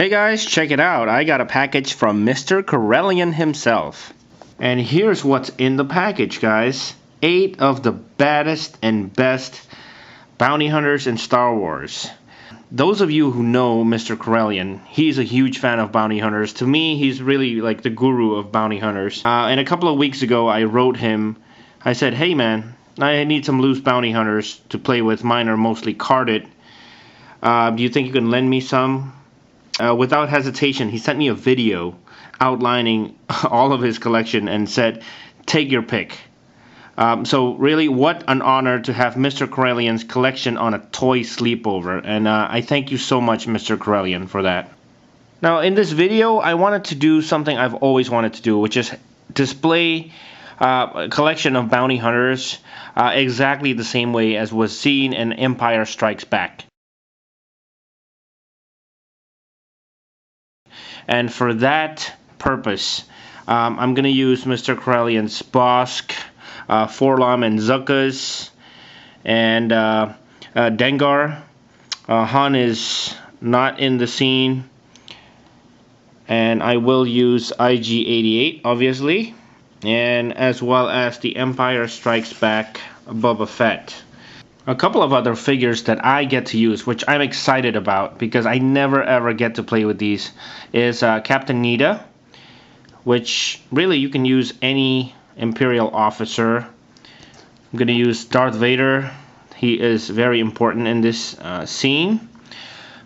Hey guys, check it out. I got a package from Mr. Corellian himself. And here's what's in the package, guys. 8 of the baddest and best bounty hunters in Star Wars. Those of you who know Mr. Corellian, he's a huge fan of bounty hunters. To me, he's really like the guru of bounty hunters. And a couple of weeks ago, I wrote him. I said, hey man, I need some loose bounty hunters to play with. Mine are mostly carded. Do you think you can lend me some? Without hesitation, he sent me a video outlining all of his collection and said, take your pick. So really, what an honor to have Mr. Corellian's collection on a toy sleepover. And I thank you so much, Mr. Corellian, for that. Now, in this video, I wanted to do something I've always wanted to do, which is display a collection of bounty hunters exactly the same way as was seen in Empire Strikes Back. And for that purpose, I'm going to use Mr. Corellian's Bosk, Forlom and Zuckuss, and Dengar. Han is not in the scene. And I will use IG-88, obviously. And as well as the Empire Strikes Back Boba Fett. A couple of other figures that I get to use, which I'm excited about because I never ever get to play with these, is Captain Needa, which really you can use any Imperial officer. I'm going to use Darth Vader. He is very important in this scene,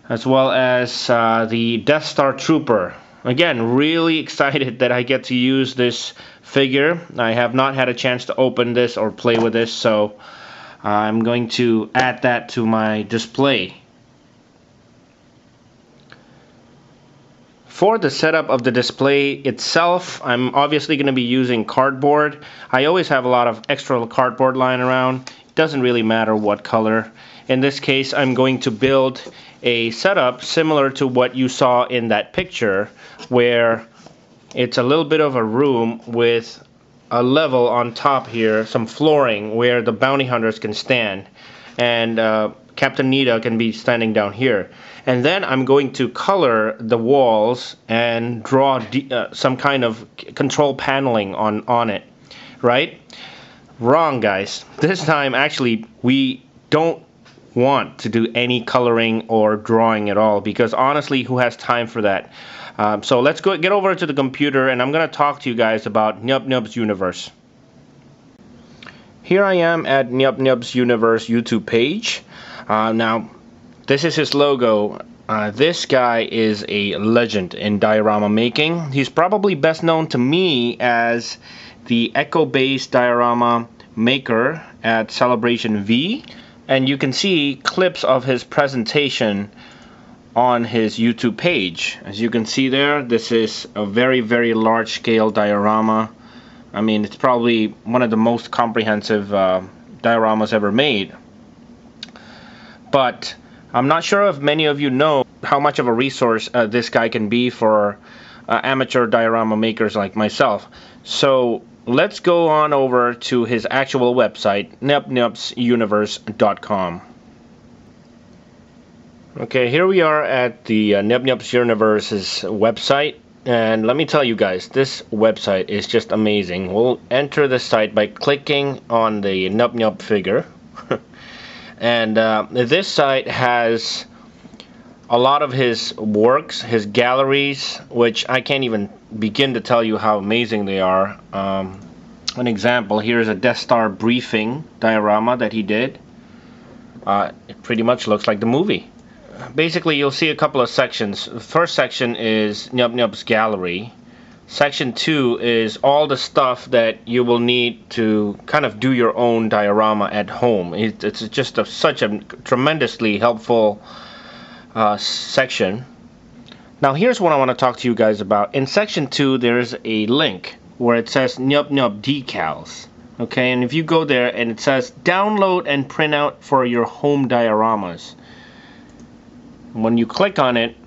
as well as the Death Star Trooper. Again, really excited that I get to use this figure. I have not had a chance to open this or play with this, so I'm going to add that to my display. For the setup of the display itself, I'm obviously going to be using cardboard. I always have a lot of extra cardboard lying around. It doesn't really matter what color. In this case, I'm going to build a setup similar to what you saw in that picture, where it's a little bit of a room with a level on top here, some flooring where the bounty hunters can stand, and Captain Needa can be standing down here. And then I'm going to color the walls and draw some kind of control paneling on it, right? Wrong, guys. This time, actually, we don't want to do any coloring or drawing at all, because honestly, who has time for that? So let's get over to the computer, and I'm going to talk to you guys about Nyub Nyub's Universe. Here I am at Nyub Nyub's Universe YouTube page. Now, this is his logo. This guy is a legend in diorama making. He's probably best known to me as the Echo-based diorama maker at Celebration V. And you can see clips of his presentation on his YouTube page. As you can see there, this is a very, very large scale diorama. I mean, it's probably one of the most comprehensive dioramas ever made. But I'm not sure if many of you know how much of a resource this guy can be for amateur diorama makers like myself. So let's go on over to his actual website, nubnubsuniverse.com. Okay, here we are at the Nyub Nyub's Universe's website, and let me tell you guys, this website is just amazing. We'll enter the site by clicking on the Nyub Nyub figure, and this site has a lot of his works, his galleries, which I can't even begin to tell you how amazing they are. An example, here's a Death Star briefing diorama that he did. It pretty much looks like the movie. Basically, you'll see a couple of sections. The first section is Nyub Nyub's gallery. Section 2 is all the stuff that you will need to kind of do your own diorama at home. It's just such a tremendously helpful section. Now, here's what I want to talk to you guys about. In Section 2, there's a link where it says Nyub Nyub Decals. Okay, and if you go there and it says download and print out for your home dioramas. When you click on it,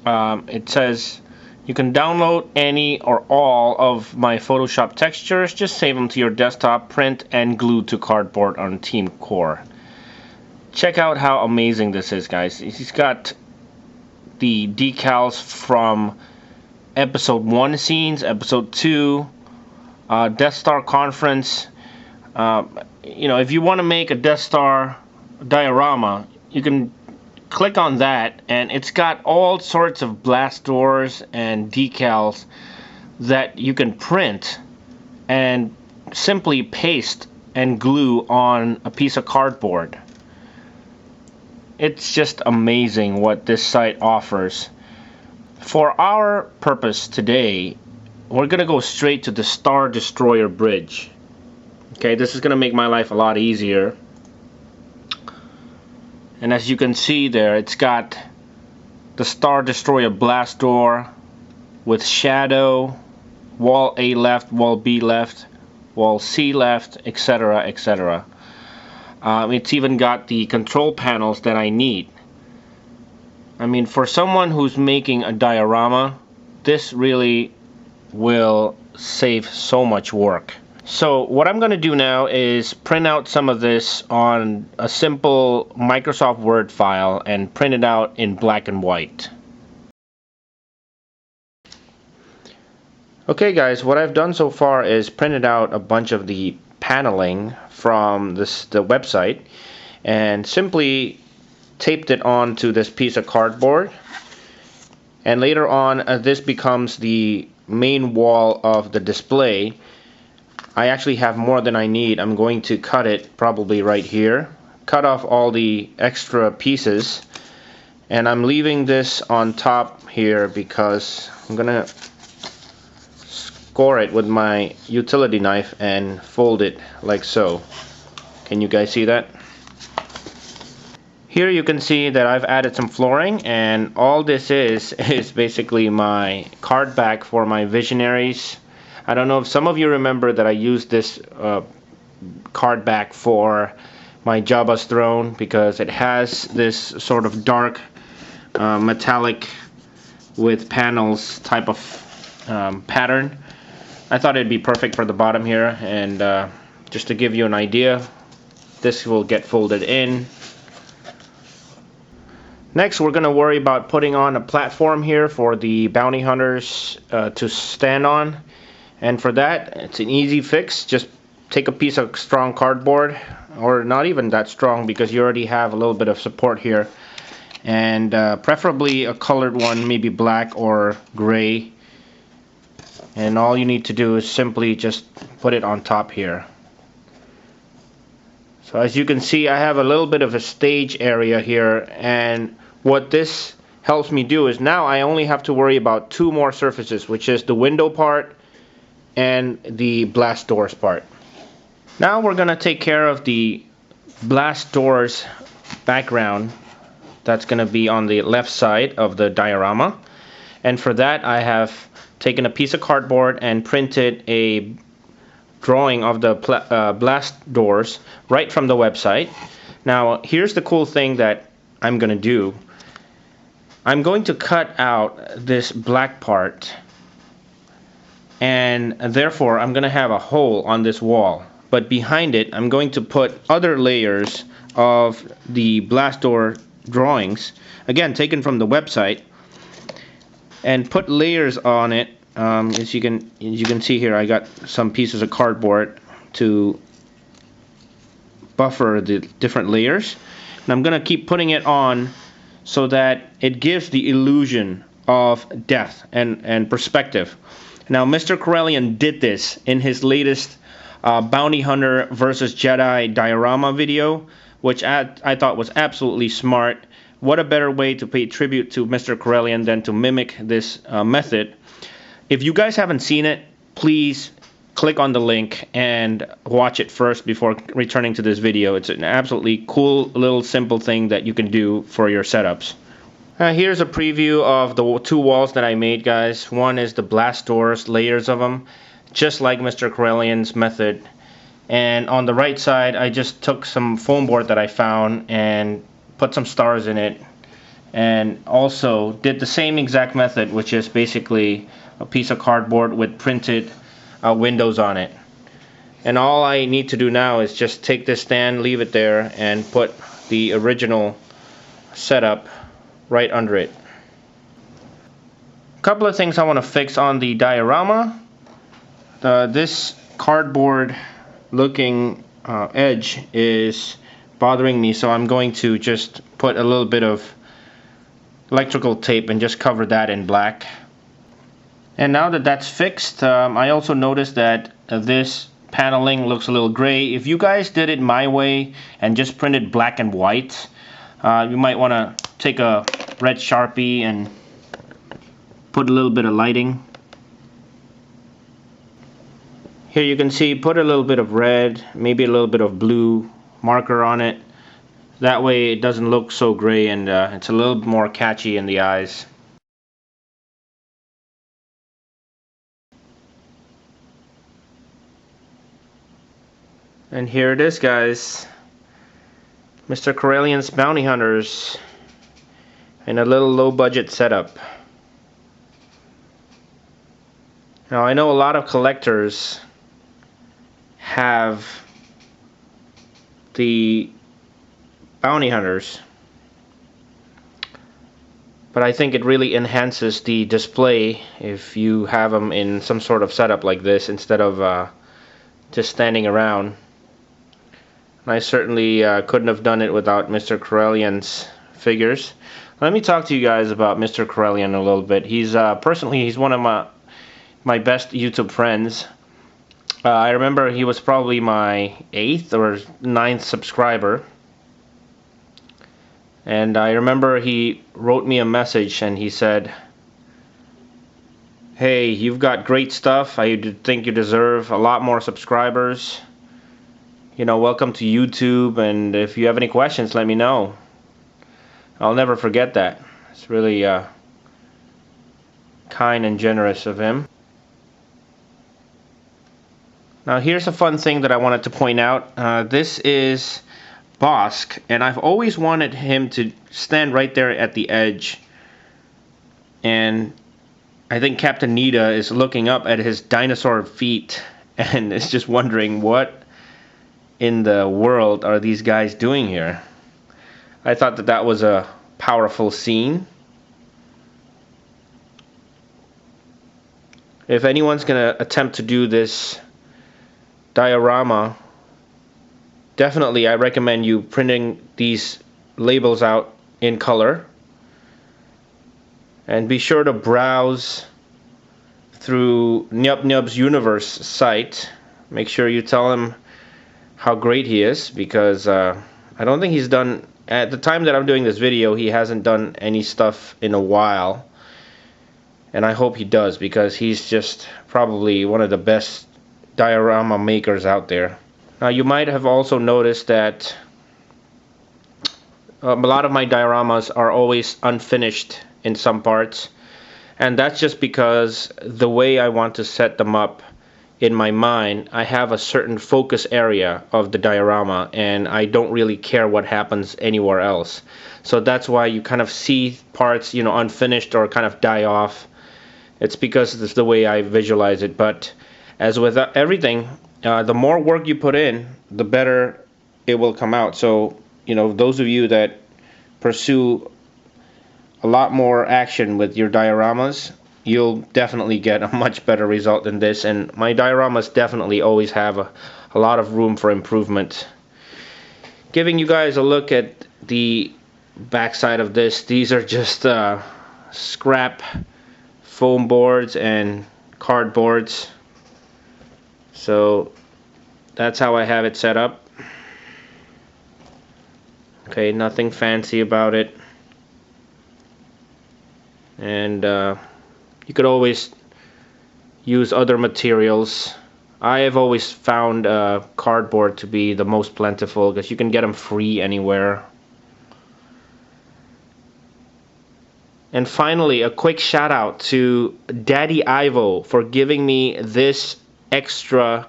it says you can download any or all of my Photoshop textures, just save them to your desktop, print and glue to cardboard on Team Core. Check out how amazing this is, guys. He's got the decals from Episode 1 scenes, Episode 2, Death Star Conference. You know, if you want to make a Death Star diorama, you can click on that, and it's got all sorts of blast doors and decals that you can print and simply paste and glue on a piece of cardboard. It's just amazing what this site offers. For our purpose today, we're gonna go straight to the Star Destroyer bridge. Okay, this is gonna make my life a lot easier. And as you can see there, it's got the Star Destroyer blast door with shadow, wall A left, wall B left, wall C left, etc., etc. It's even got the control panels that I need. I mean, for someone who's making a diorama, this really will save so much work. So what I'm going to do now is print out some of this on a simple Microsoft Word file and print it out in black and white. Okay guys, what I've done so far is printed out a bunch of the paneling from the website and simply taped it onto this piece of cardboard, and later on this becomes the main wall of the display. I actually have more than I need. I'm going to cut it probably right here, cut off all the extra pieces, and I'm leaving this on top here because I'm gonna score it with my utility knife and fold it like so. Can you guys see that? Here you can see that I've added some flooring, and all this is basically my card back for my Visionaries. I don't know if some of you remember that I used this card back for my Jabba's throne because it has this sort of dark metallic with panels type of pattern. I thought it'd be perfect for the bottom here, and just to give you an idea, this will get folded in. Next, we're going to worry about putting on a platform here for the bounty hunters to stand on. And for that, it's an easy fix. Just take a piece of strong cardboard, or not even that strong because you already have a little bit of support here. And preferably a colored one, maybe black or gray. And all you need to do is simply just put it on top here. So as you can see, I have a little bit of a stage area here, and what this helps me do is now I only have to worry about two more surfaces, which is the window part and the blast doors part. Now we're going to take care of the blast doors background. That's going to be on the left side of the diorama, and for that I have taken a piece of cardboard and printed a drawing of the blast doors right from the website. Now here's the cool thing that I'm going to do. I'm going to cut out this black part, and therefore I'm going to have a hole on this wall, but behind it I'm going to put other layers of the blast door drawings, again taken from the website, and put layers on it. As you can see here, I got some pieces of cardboard to buffer the different layers, and I'm gonna keep putting it on so that it gives the illusion of depth and perspective. Now MrCorellian did this in his latest Bounty Hunter versus Jedi diorama video, which I thought was absolutely smart. What a better way to pay tribute to MrCorellian than to mimic this method. If you guys haven't seen it, please click on the link and watch it first before returning to this video. It's an absolutely cool little simple thing that you can do for your setups. Here's a preview of the two walls that I made, guys. One is the blast doors, layers of them, just like MrCorellian's method. And on the right side, I just took some foam board that I found and put some stars in it, and also did the same exact method, which is basically a piece of cardboard with printed windows on it. And all I need to do now is just take this stand, leave it there, and put the original setup right under it. couple of things I want to fix on the diorama. This cardboard looking edge is bothering me, so I'm going to just put a little bit of electrical tape and just cover that in black. And now that that's fixed, I also noticed that this paneling looks a little gray. If you guys did it my way and just printed black and white, you might want to take a red Sharpie and put a little bit of lighting. Here you can see, put a little bit of red, maybe a little bit of blue marker on it. That way it doesn't look so gray, and it's a little more catchy in the eyes. And here it is, guys. MrCorellian's Bounty Hunters in a little low budget setup. Now I know a lot of collectors have the Bounty Hunters, but I think it really enhances the display if you have them in some sort of setup like this instead of just standing around. I certainly couldn't have done it without MrCorellian's figures. Let me talk to you guys about MrCorellian a little bit. He's personally, he's one of my best YouTube friends. I remember he was probably my 8th or 9th subscriber. And I remember he wrote me a message and he said, "Hey, you've got great stuff. I think you deserve a lot more subscribers. You know, welcome to YouTube, and if you have any questions, let me know." I'll never forget that. It's really kind and generous of him. Now here's a fun thing that I wanted to point out. This is Bosk, and I've always wanted him to stand right there at the edge. And I think Captain Nita is looking up at his dinosaur feet and is just wondering, what in the world are these guys doing here? I thought that that was a powerful scene. If anyone's gonna attempt to do this diorama, definitely I recommend you printing these labels out in color, and be sure to browse through Nyub Universe site. Make sure you tell him how great he is, because I don't think he's done, at the time that I'm doing this video, he hasn't done any stuff in a while, and I hope he does, because he's just probably one of the best diorama makers out there. Now you might have also noticed that a lot of my dioramas are always unfinished in some parts, and that's just because the way I want to set them up in my mind, I have a certain focus area of the diorama and I don't really care what happens anywhere else. So that's why you kind of see parts, you know, unfinished or kind of die off. It's because it's the way I visualize it. But as with everything, the more work you put in, the better it will come out. So, you know, those of you that pursue a lot more action with your dioramas, you'll definitely get a much better result than this. And my dioramas definitely always have a lot of room for improvement. Giving you guys a look at the backside of this, these are just scrap foam boards and cardboards. So that's how I have it set up. Okay, nothing fancy about it. And you could always use other materials. I have always found cardboard to be the most plentiful, because you can get them free anywhere. And finally, a quick shout out to Daddy Ivo for giving me this extra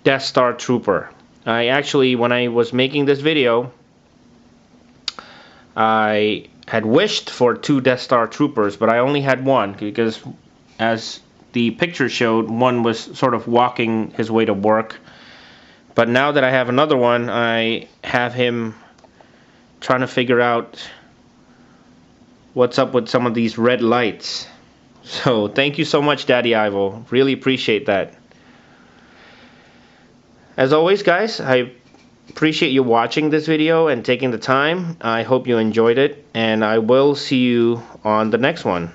Death Star Trooper. I actually, when I was making this video, I had wished for 2 Death Star Troopers, but I only had one, because as the picture showed, one was sort of walking his way to work. But now that I have another one, I have him trying to figure out what's up with some of these red lights. So thank you so much, Daddy Ivo. Really appreciate that. As always, guys, I appreciate you watching this video and taking the time. I hope you enjoyed it, and I will see you on the next one.